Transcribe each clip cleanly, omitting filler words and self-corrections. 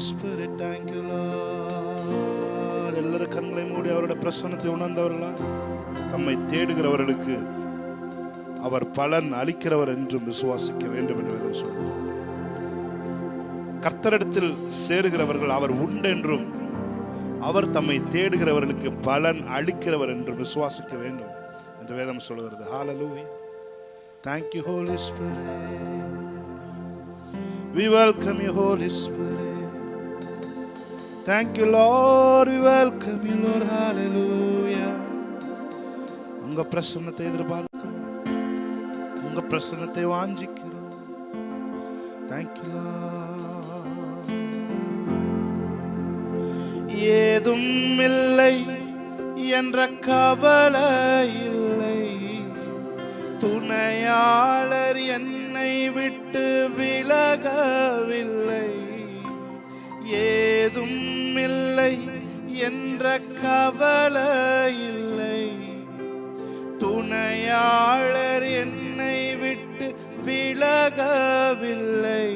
Spirit, thank you Lord. எல்லாரும் கண்களை மூடி அவருடைய பிரசன்னத்தை உணர்ந்தவர்களா? நம்மை தேடுகிறவர்களுக்கு அவர் பலன் அளிக்கிறவர் என்றும் விசுவாசிக்க வேண்டும் என்று சொல்லுவோம். கர்த்தரிடத்தில் சேருகிறவர்கள் அவர் உண்டென்றும் அவர் தம்மை தேடுகிறவர்களுக்கு பலன் அளிக்கிறவர் என்றும் விசுவாசிக்க வேண்டும் என்று வேதம் சொல்கிறது. ஹalleluya. Thank you Holy Spirit. We welcome you Holy Spirit. Thank you Lord. We welcome you Lord. Hallelujah. உங்க பிரசன்னத்தை எதிர்பார்க்கிறோம், உங்க பிரசன்னத்தை வாஞ்சிக்கிறோம். Thank you Lord. ஏதும் இல்லை என்ற கவலை இல்லை, துணையாளர் என்னை விட்டு விலகவில்லை. ஏதும் இல்லை என்ற கவலை இல்லை, துணையாளர் என்னை விட்டு விலகவில்லை.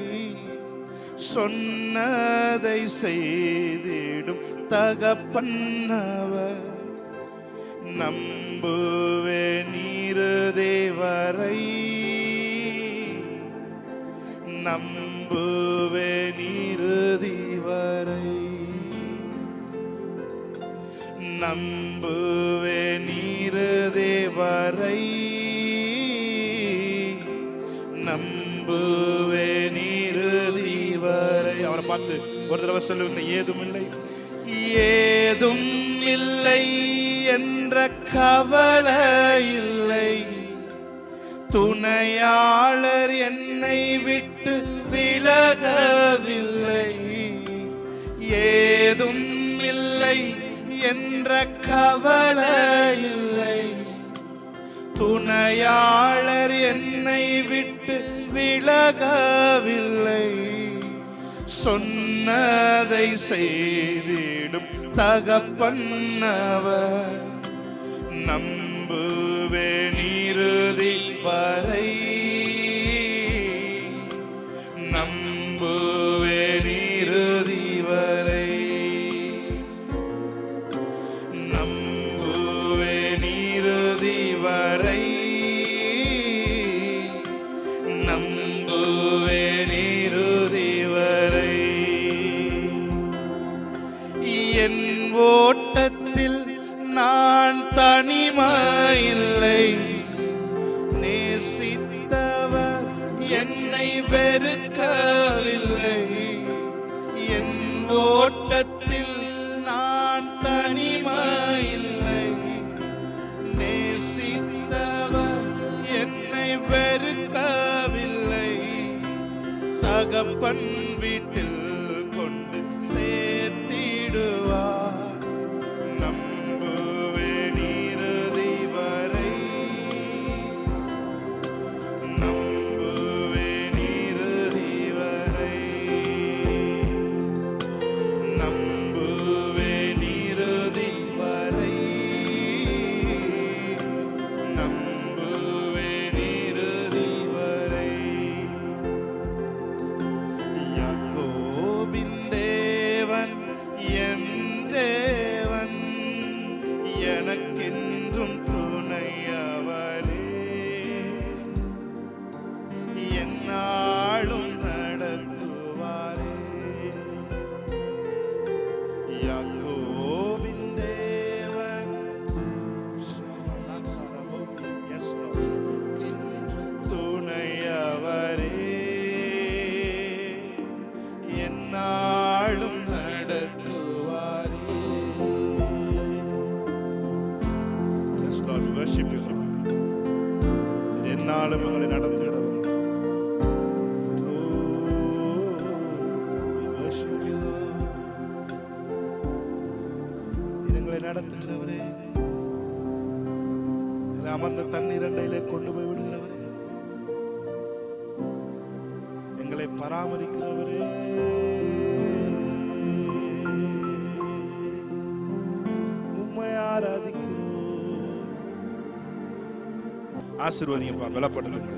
சொன்னதை செய்திடும் தகப்பன்னவர், நம்புவே நீருதேவரை, நம்புவே நீருதிவரை, நம்புவே நீருதேவரை, நம்புவே நீருதிவரை. அவரை பார்த்து ஒரு தடவை சொல்லுங்க, ஏதும் இல்லை, ஏதும் இல்லை என்ற கவலை இல்லை, துணையாளர் என்னை விட்டு விலகவில்லை. ஏதும் இல்லை என்ற கவலை இல்லை, துணையாளர் என்னை விட்டு விலகவில்லை. சொன்னதை செய்திடும் தகப்பன்னவர், நம்புவே நீருதி வரை, நம்புவே நீருதி வரை, நம்புவே நீருதி வரை, நம்புவே நீருதி வரை. என் ஓட்டத்தில் நான் தனிமையில்லை, நேசித்தவர் என்னை வெறுக்கவில்லை. என் ஓட்டத்தில் நான் தனிமையில்லை, நேசித்தவர் என்னை வெறுக்கவில்லை. தகப்பன் வீட்டில் கொண்டு சேர்த்திடுவார். எனக்கென்றும் துணையவரே, என்னாலும் நடத்துவாரே. யாக்கோபின் தேவன் துணையவரே, என்னாலும் என்னாலும் எங்களை நடத்துகிறவர். எங்களை நடத்துகிறவரே, அமர்ந்த தண்ணீர் அண்டையிலே கொண்டு போய் விடுகிறவரே, எங்களை பராமரிக்கிறவரே, உம்மை ஆராதிக்கிறோம். ஆசீர்வதிங்கப்பா, பலப்படுத்துங்க.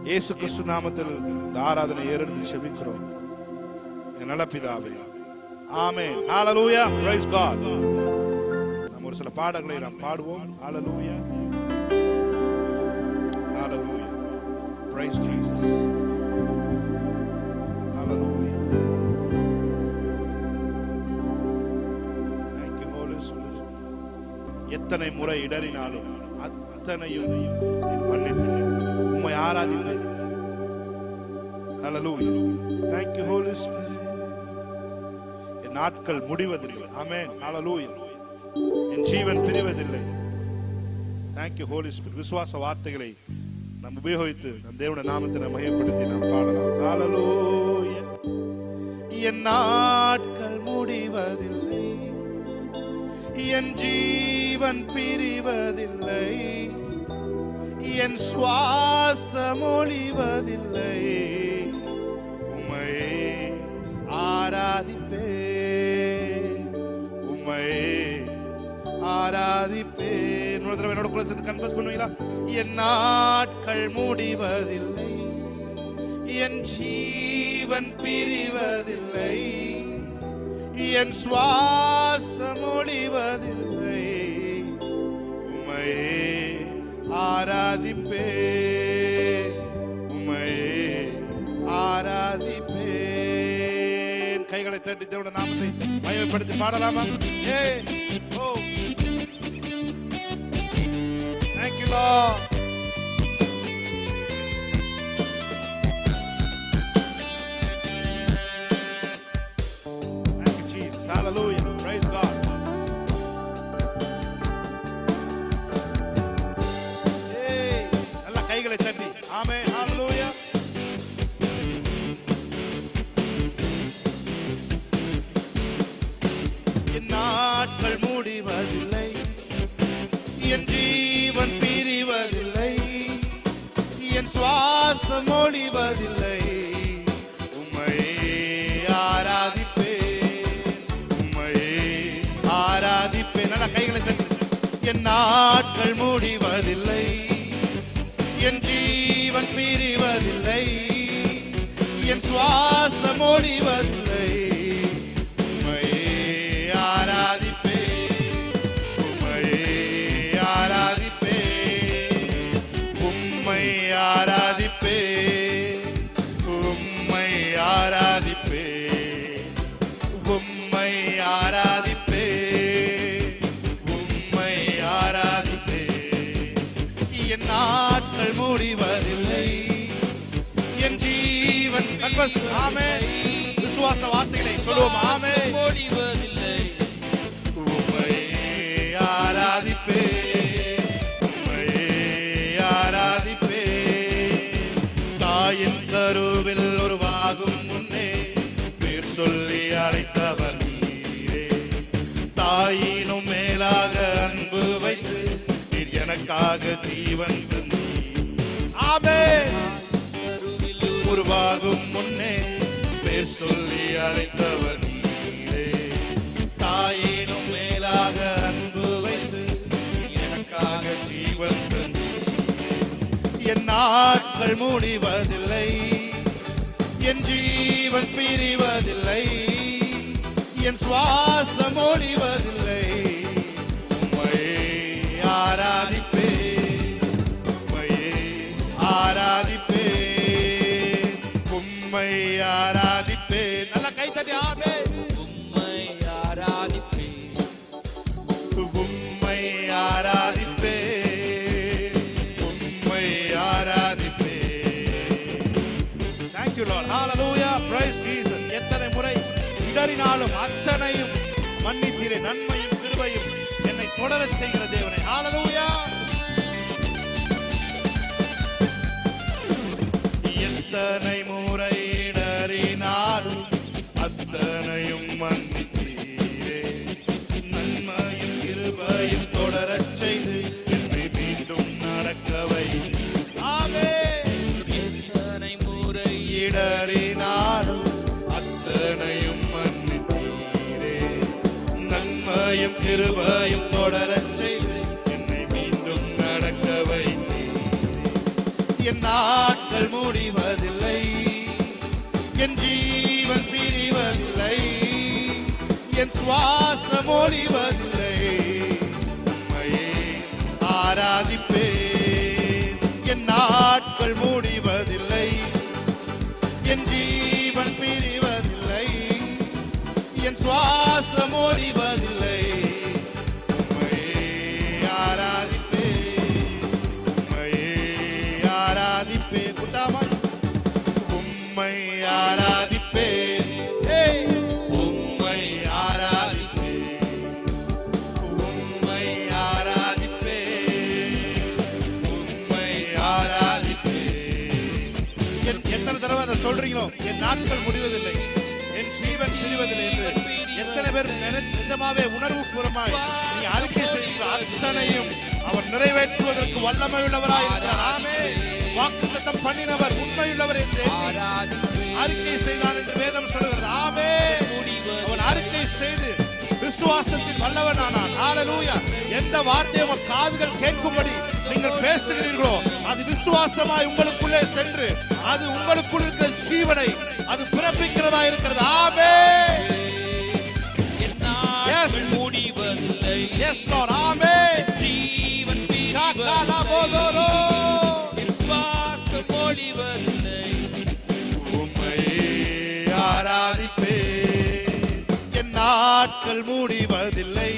இயேசு கிறிஸ்து நாமத்தில் ஆராதனை ஏறெடுத்து செபிக்கிறோம். என் நல்ல பிதாவே. ஆமென். ஹalleluya. praise God. நாம் ஒரு சில பாடல்களை நாம் பாடுவோம். ஹalleluya. ஹalleluya. praise Jesus. Hallelujah. thank you holy spirit. எத்தனை முறை இடறினாலும் அத்தனையும் மன்னித்தேன், உம்மை ஆராதிப்பேன். ஹalleluya. thank you holy spirit. என் நாட்கள் முடிவதில்லை. ஆமென். ஹalleluya. என் ஜீவன் பிரிவதில்லை. thank you holy spirit. விசுவாச வார்த்தைகளை நாம் உபயோகித்து நம் தேவனுடைய நாமத்தை மகிமைப்படுத்தி நாம் பாடலாம். ஹalleluya. என் நாட்கள் முடிவதில்லை, என் ஜீவன் பிரிவதில்லை, என் சுவாசம் ஒழிவதில்லை, உம்மையே ஆராதிப்பேன், உம்மையே ஆராதிப்பேன். இன்னொரு தடவை என்னோட கூட சேர்ந்து கன்ஃபஸ் பண்ணுவீங்களா? என் நாட்கள் முடிவதில்லை, என் ஜீவன் பிரிவதில்லை, என் சுவாசம் ஒழிவதில்லை, உம்மையே ஆராதிப்பேன், உம்மையே ஆராதிப்பேன். கைகளை தட்டி தேவனுடைய நாமத்தை மகிமைப்படுத்தி பாடலாமா? ஓ thank you Lord. thank you Jesus. hallelujah. praise God. நல்ல கைகளை தட்டி ஆமென். hallelujah. என் நாட்கள் முடிவதில்லை, என் ஜீவன் பிரிவதில்லை, என் சுவாசம் ஒழிவதில்லை, உம்மையே ஆராதிப்பேன், உம்மையே ஆராதிப்பேன். நல்ல கைகளை தட்டி. என் நாட்கள் முடிவதில்லை, என் ஜீவன் பிரிவதில்லை, என் சுவாசம் ஒழிவதில்லை, உம்மையே ஆராதிப்பேன், உம்மையே ஆராதிப்பேன், உம்மை ஆராதிப்பேன், உம்மை ஆராதிப்பேன், உம்மை ஆராதிப்பேன், உம்மை ஆராதிப்பேன். என் நாட்கள் முடிவதில்லை, என் ஜீவன் கன்ஃபஸ். ஆமென். விசுவாச வார்த்தைகளை சொல்லுவோம். ஆமென். முடிவதில்லை, உம்மையே ஆராதிப்பேன், உம்மையே ஆராதிப்பேன். தாயின் கருவில் உருவாகும் முன்னே பேர் சொல்லி அழைத்தவர் நீரே, தாயினும் மேலாக அன்பு வைத்து நீர் எனக்காக ஜீவன் தந்தீர். ஆமென். உருவாகும் முன்னே பேர் சொல்லி அழைத்தவர் நீரே, தாயினும் மேலாக அன்பு வைத்து எனக்காக ஜீவன் தந்தீர். என் நாட்கள் முடிவதில்லை, என் ஜீவன் பிரிவதில்லை, என் சுவாசம் ஒழிவதில்லை, உம்மையே ஆராதிப்பேன், உம்மையே ஆராதிப்பேன், உம்மை ஆராதிப்பேன். நல்ல கை தட்டி ஆமென். உம்மை ஆராதிப்பேன், உம்மை ஆராதிப்பேன், உம்மை ஆராதிப்பேன். thank you Lord. hallelujah. praise Jesus. எத்தனை முறை இடறினாலும் அத்தனையும் மன்னித்தீரே, நன்மையும் கிருபையும் என்னை தொடரச் செய்கிற தேவனே. hallelujah. எத்தனை முறை இடறினாலும் அத்தனையும் மன்னித்தீரே, நன்மையும் கிருபையும் தொடரச் செய்து என்னை மீண்டும் நடக்க வைத்தீர். ஆமென். எத்தனை முறை இடறினாலும் அத்தனையும் மன்னித்தீரே, நன்மையும் கிருபையும் தொடரச் செய்து என்னை மீண்டும் நடக்க வைத்தீர். என் நாட்கள் முடிவதில்லை, என் ஜீவன் பிரிவதில்லை, என் சுவாசம் ஒழிவதில்லை. உம்மையே ஆராதிப்பேன். என் நாட்கள் முடிவதில்லை, என் ஜீவன் பிரிவதில்லை, என் சுவாசம் ஒழிவதில்லை. உம்மையே ஆராதிப்பேன், உம்மையே ஆராதிப்பேன். குட்டாமா உம்மை ஆராதிப்பேன், உம்மை ஆராதிப்பேன், உம்மை ஆராதிப்பேன், உம்மை ஆராதிப்பேன். எத்தனை தடவை அதை சொல்றீங்களோ, என் நாட்கள் முடிவதில்லை, என் ஜீவன் பிரிவதில்லை என்று எத்தனை பேர் நிஜமாவே உணர்வு பூர்வமாய் நீ அறிக்கை செய்கிற அத்தனையும் அவர் நிறைவேற்றுவதற்கு வல்லமையுள்ளவராய் இருக்கிறார். ஆமென். வாக்குத்தத்தம் பண்ணினவர் உண்மையுள்ளவர் என்று அறிக்கை செய்தான் என்று வேதம் சொல்கிறது. ஆமென். அவன் அறிக்கை செய்து விசுவாசத்தில் வல்லவனானான். ஹல்லேலூயா. எந்த வார்த்தையை உங்கள் காதுகள் கேட்கும்படி நீங்கள் பேசுகிறீர்களோ அது விசுவாசமாய் உங்களுக்குள்ளே சென்று அது உங்களுக்குள் இருக்கிற ஜீவனை அது பிறப்பிக்கிறதா இருக்கிறது. ஆமென். Yes. Yes, Lord. Amen. ஜீவன் Shakala bodoro. என் சுவாசம் ஒழிவதில்லை. உம்மையே ஆராதிப்பேன். என் நாட்கள் முடிவதில்லை,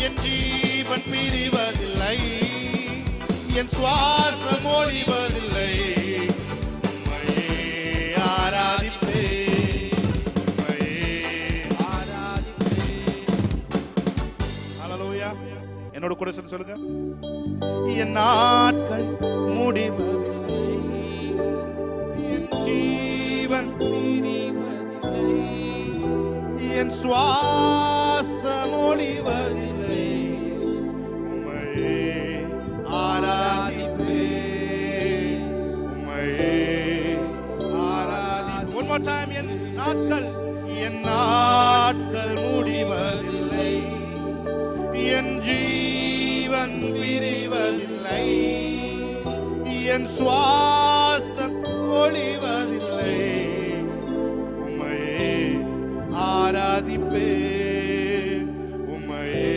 என் ஜீவன் பிரிவதில்லை, என் சுவாசம் ஒழிவதில்லை. உம்மையே ஆராதிப்பேன், உம்மையே ஆராதிப்பேன். ஹல்லேலூயா. என்னோட கூட சேர்ந்து சொல்லுங்க. என் நாட்கள் முடிவதில்லை, என் ஜீவன் என் சுவாசம் ஒழிவதில்லை. உம்மையே ஆராதிப்பேன், உம்மையே ஆராதிப்பேன். One more time. என் நாட்கள் முடிவதில்லை, என் ஜீவன் பிரிவதில்லை, என் சுவாசம் ஒழிவதில்லை. உம்மையே ஆராதிப்பேன், உம்மையே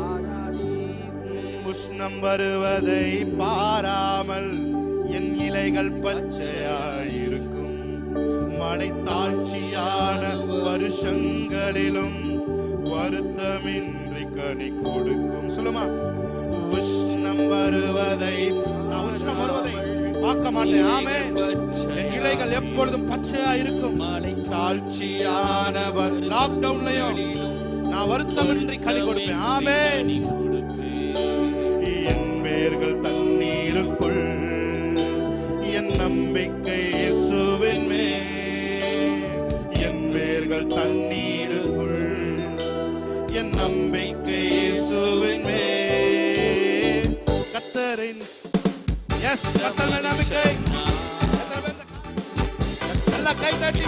ஆராதிப்பேன். உஷ்ணம் வருவதை பாராமல் என் இலைகள் பச்சையாயிருக்கும். மழை தாட்சியான வருஷங்களிலும் வருத்தமின்றி கனி கொடுக்கும். சொல்லுமா. உஷ்ணம் வருவதை, நான் உஷ்ணம் வருவதை பார்க்க மாட்டேன். ஆமென். என் இலைகள் எப்பொழுதும் பச்சையா இருக்கும். தாழ்ச்சியானவர் லாக்டவுன்லயும் நான் வருத்தமின்றி கனி கொடுப்பேன். ஆமென். என் வேர்கள் தண்ணீருக்குள், என் நம்பிக்கை இயேசுவின் மேல். என் வேர்கள் தண்ணீருக்குள், என் நம்பிக்கை இயேசுவின் மேல். கர்த்தரின் கர்த்தர் மேல் நம்பிக்கை. நல்லா கை தட்டி.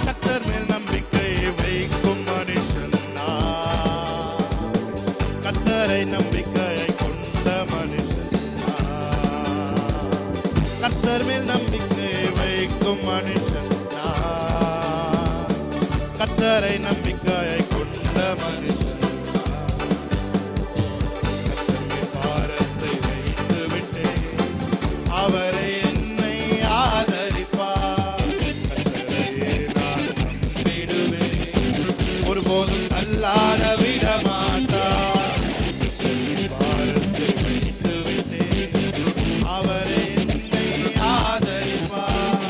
கர்த்தர் மேல் நம்பிக்கை வைக்கும் மனுஷன் நான். கர்த்தரை நம்பிக்கையை கொண்ட மனுஷன் நான். கர்த்தர் மேல் நம்பிக்கை வைக்கும் மனுஷன் நான். கர்த்தரை நம்பிக்கையை கொண்ட மனுஷன். அவரை என்னை ஆதரிப்பார். கர்த்தரையே நான் நம்பிடுவேன், ஒருபோதும் தள்ளாட விட மாட்டார். பாரத்தை வைத்து விட்டேன், அவரை என்னை ஆதரிப்பார்.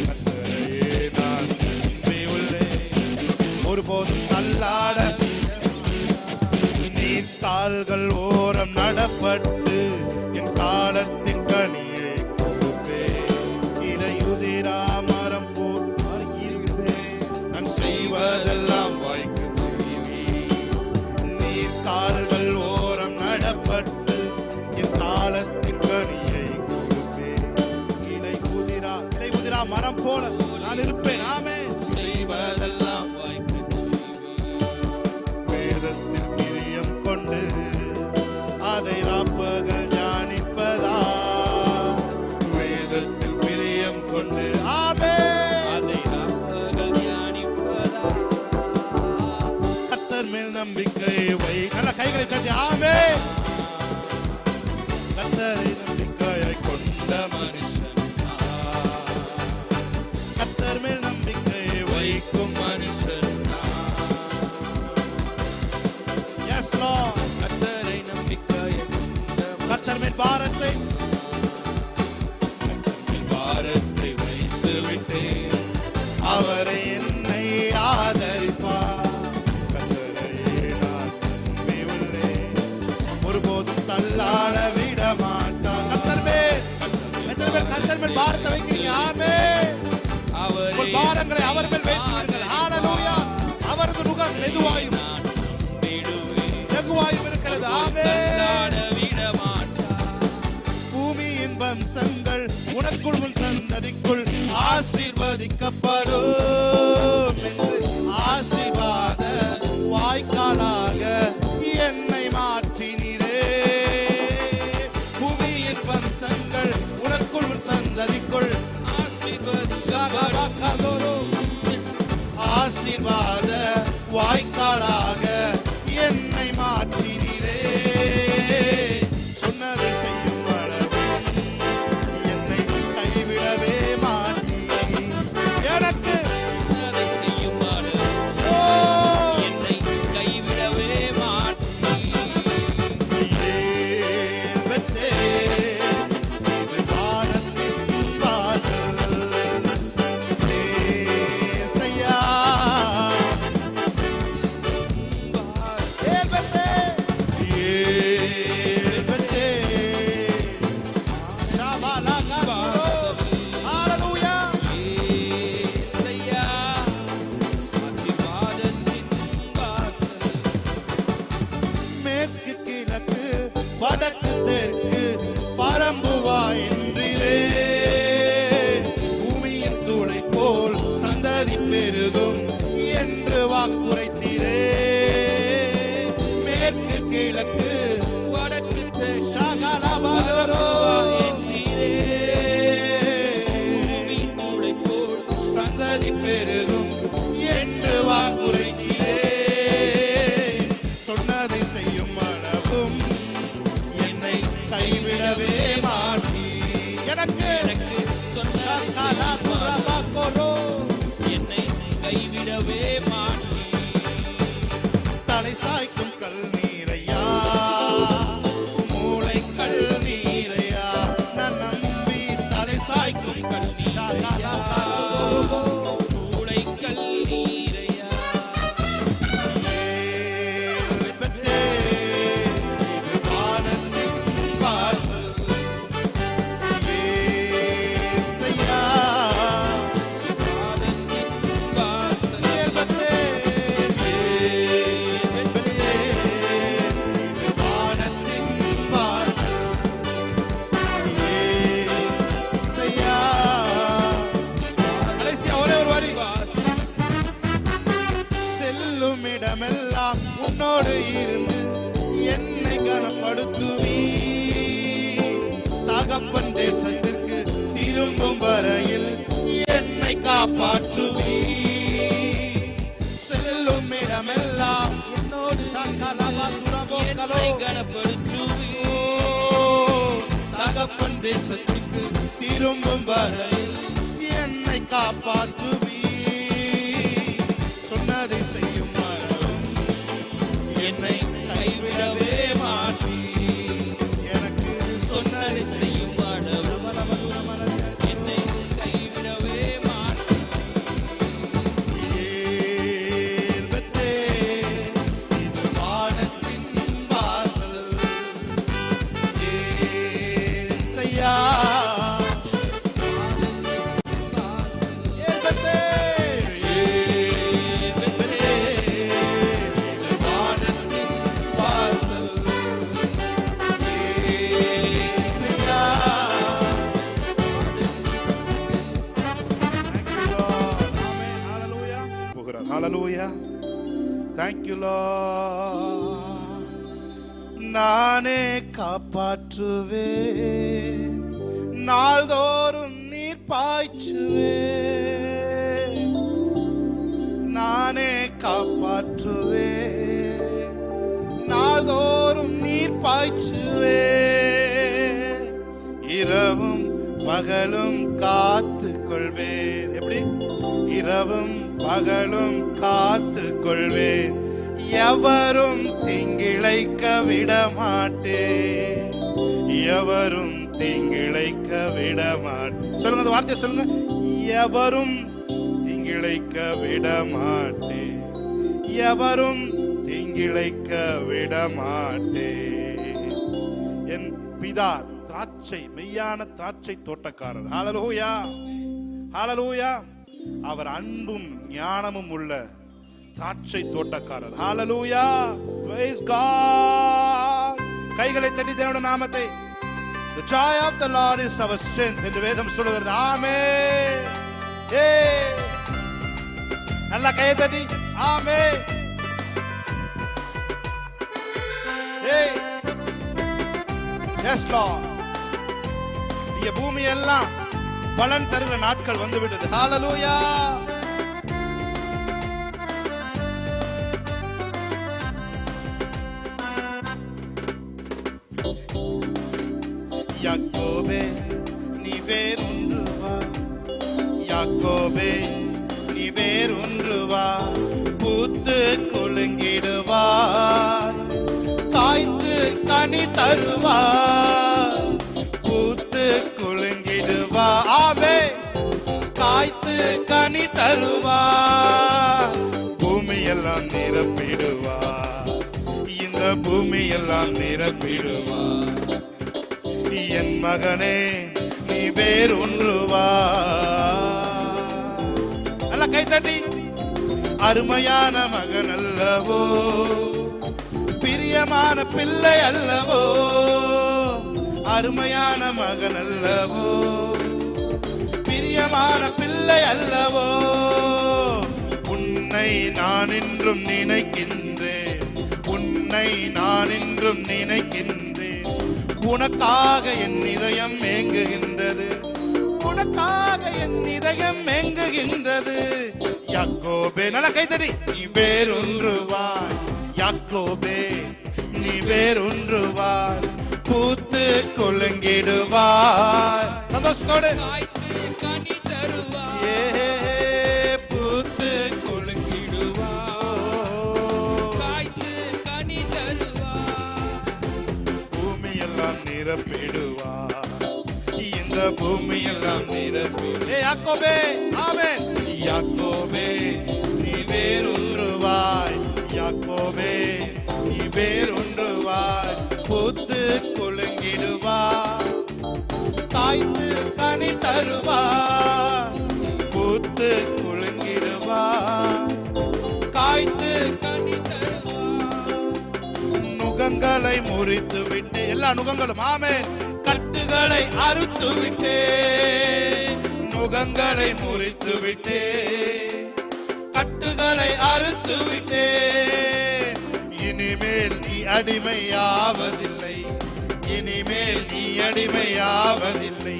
கர்த்தரையே நான் நம்பியுள்ளேன், ஒருபோதும் தள்ளாட. நீர் கால்கள் ஓரம் நடப்பட்டு என் காலத்தின் கனியை கொடுப்பேன். இடையுதிரா மரம் போல் இருப்பேன், நான் செய்வதெல்லாம் வாய்க்க செய்வேன். நீர் கால்கள் ஓரம் நடப்பட்டு என் காலத்தின் கனியை கொடுப்பேன். இடையுதிரா மரம் போல நான் இருப்பேன். ஆமென். செய்வதெல்லாம் வாய்க்க செய்வேன். வேதத்தில் பிரியம் கொண்டு அதை ராப்பகல் தியானிப்பதா. வேதத்தில் பிரியம் கொண்டு உங்கள் பாரத்தை வைக்கிறீங்க. ஆமென். உங்கள் பாரங்களை அவர் மேல் வைத்து விடுங்கள். ஹalleluya. அவரது நுகம் மெதுவாயும் லகுவாயும் இருக்கிறது. ஆமென். பூமியின் வம்சங்கள் உனக்குள் உன் சந்ததிக்குள் ஆசீர்வதிக்கப்படும் என்று ஆசீர்வாத வாய்க்காலாக என்னை மாற்றினீரே. பூமியின் வம்சங்கள் உனக்குள் உன் சந்ததிக்குள் ஆசீர்வாத வாய்க்காலாக என்னை மாற்றினீரே. சொன்னதை செய்யும் அளவும் என்னை கைவிடவே மாற்றி எனக்கு செய்யும் என்னை கைவிடவே மாற்றி வடக்கு தெற்கு பரம்புவாயின்றிலே. பூமியின் தூளை போல் சந்ததி பெருகும் என்று வாக்குரைத்தீரே. மேற்கு கிழக்கு வடக்கு சந்ததி பெருகும் என்று வாக்குரைத்தீரே. சொன்னதை செய்யும் அளவும் என்னை கைவிடவே மாட்டி எனக்கு என்னை கைவிடவே மாட்டி தலை சாய்க்கும் கல் நீரையா மூளை கல் நீரையா நான் நம்பி தலை சாய்க்கும் கல் மூளை கல்லீரையா இடமெல்லாம் உன்னோடு இருந்து என்னை கனப்படுத்துவீ. தகப்பன் தேசத்திற்கு திரும்பும் வரையில் என்னை காப்பாற்றுவீ. செல்லும் இடமெல்லாம் என்னோடு என்னை கனப்படுத்துவீ. தகப்பன் தேசத்திற்கு திரும்பும் வரையில் என்னை காப்பாற்றுவீ. சொன்னதை செய்யும் என்னை கைவிடவே மாட்டி எனக்கு சொன்னதை செய்யும் என்னை கைவிடவே மாட்டி இது வானத்தின் வாசல் ஏசையா. Hallelujah. Thank you, Lord. நானே காப்பாற்றுவே நாள்தோறும் நீர் பாய்ச்சுவே. நானே காப்பாற்றுவே நாள்தோறும் நீர் பாய்ச்சுவே. இரவும் பகலும் காத்து கொள்வேன். எப்படி? இரவும் பகலும் காத்து கொள்வேன். எவரும் தீங்கிழைக்க விட மாட்டேன். எவரும் தீங்கிழைக்க விட மாட்டேன். சொல்லுங்க, அந்த வார்த்தையை சொல்லுங்க. எவரும் தீங்கிழைக்க விட மாட்டேன். எவரும் தீங்கிழைக்க விட மாட்டேன். என் பிதா திராட்சை, மெய்யான திராட்சை தோட்டக்காரர். ஹalleluya, ஹalleluya. அவர் அன்பும் ஞானமும் உள்ள திராட்சை தோட்டக்காரர். ஹalleluya, praise God. கைகளை தட்டி தேவனுடைய நாமத்தை, the joy of the Lord is our strength என்று வேதம் சொல்கிறது. ஆமென். நல்ல கையை தட்டி ஆமென். Yes Lord. இந்த பூமி எல்லாம் பலன் தருகிற நாட்கள் வந்து விட்டது. ஹalleluya. யாக்கோபே நீ வேறொன்று வா, யாக்கோபே நீ வேறொன்று வா, பூத்து குலுங்கிடுவாய், காய்த்து கனி தருவாய், பூத்து குலுங்கிடுவா, ஆமே, காய்த்து கனி தருவாய், பூமியெல்லாம் நிரப்பிடுவா, இந்த பூமியெல்லாம் நிரப்பிடுவா, என் மகனே நீ வேறொன்று வா. நல்ல கை தட்டி, அருமையான மகன் அல்லவோ, பிரியமான பிள்ளை அல்லவோ, அருமையான மகன் அல்லவோ, பிரியமான பிள்ளை அல்லவோ, உன்னை நான் இன்றும் நினைக்கின்றேன், உன்னை நான் இன்றும் நினைக்கின்றேன், உனக்காக என் இதயம் ஏங்குகின்றது, உனக்காக என் இதயம் ஏங்குகின்றது. யாக்கோபே, நல்ல கைத்தடி, நீ வேறொன்று வா, யாக்கோபே நீ வேறொன்று வா, பூத்து குலுங்கிடுவாய், சந்தோஷத்தோடு கனி தருவாய், ஏ பூத்து குலுங்கிடுவாய், காய்த்து கனி தருவாய், பூமியெல்லாம் நிரப்பிடுவா, இந்த பூமியெல்லாம் நிரப்பிடு. யாக்கோபே, ஆமென். யாக்கோபே நீ வேறொன்று வாய், யாக்கோபே நீ வேறொன்று வாய், பூத்து குலுங்கிடுவாய், காய்த்து கனி தருவாய், பூத்து குலுங்கிடுவாய், காய்த்து கனி தருவாய், நுகங்களை முறித்து விட்டு, எல்லா நுகங்களும் ஆமென், கட்டுகளை அறுத்து விட்டே, நுகங்களை முறித்து விட்டே, கட்டுகளை அறுத்து விட்டே, இனிமேல் நீ அடிமையாவதில்லை, இனிமேல் நீ அடிமையாவதில்லை,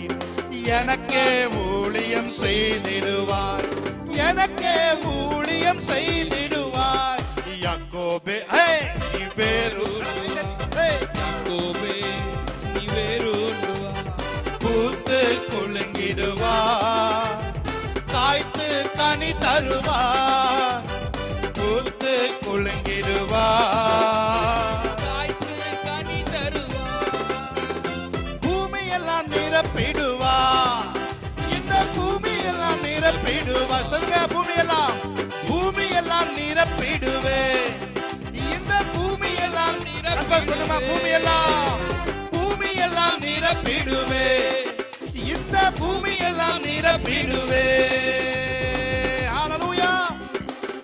எனக்கே ஊழியம் செய்திடுவாய், எனக்கே ஊழியம் செய்திடுவாய். யாக்கோபே நீ வேறொன்று, யாக்கோபே நீ வேறொன்று வா, பூத்து குலுங்கிடுவாய், காய்த்து கனி தருவாய், பூத்து குலுங்கிடுவாய், காய்த்து கனி தருவாய், பூமியெல்லாம் நிரப்பிடுவா, இந்த பூமியெல்லாம் நிரப்பிடுவா, சொல்லுங்க பூமியெல்லாம், பூமியெல்லாம் நிரப்பிடுவே, இந்த பூமியெல்லாம் நிரப்பிடுமா, பூமியெல்லாம், பூமியெல்லாம் நிரப்பிடுவே, இந்த பூமியெல்லாம் நிரப்பிடுவே. ஹalleluya.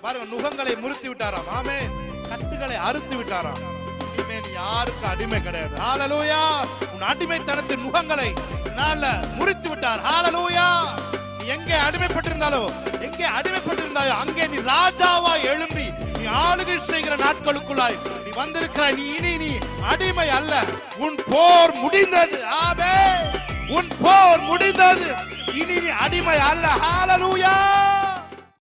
பாருங்க, நுகங்களை முறித்து விட்டாராம், ஆமென், கட்டுகளை அறுத்து விட்டாராம், இனிமே நீ யாருக்கு அடிமை கிடையாது. ஹalleluya. உன் அடிமைத்தனத்தின் நுகங்களை இதனால முறித்து விட்டார். ஹalleluya. நீ எங்கே அடிமைப்பட்டிருந்தாலோ, எங்கே அடிமைப்பட்டிருந்தாயோ அங்கே நீ ராஜாவா எழும்பி நீ ஆளுகை செய்கிற நாட்களுக்குள்ளாய் நீ வந்திருக்கிறாய். நீ இனி நீ அடிமை அல்ல, உன் போர் முடிந்தது. ஆமென். உன் போர் முடிந்தது, இனி நீ அடிமை அல்ல. ஹalleluya.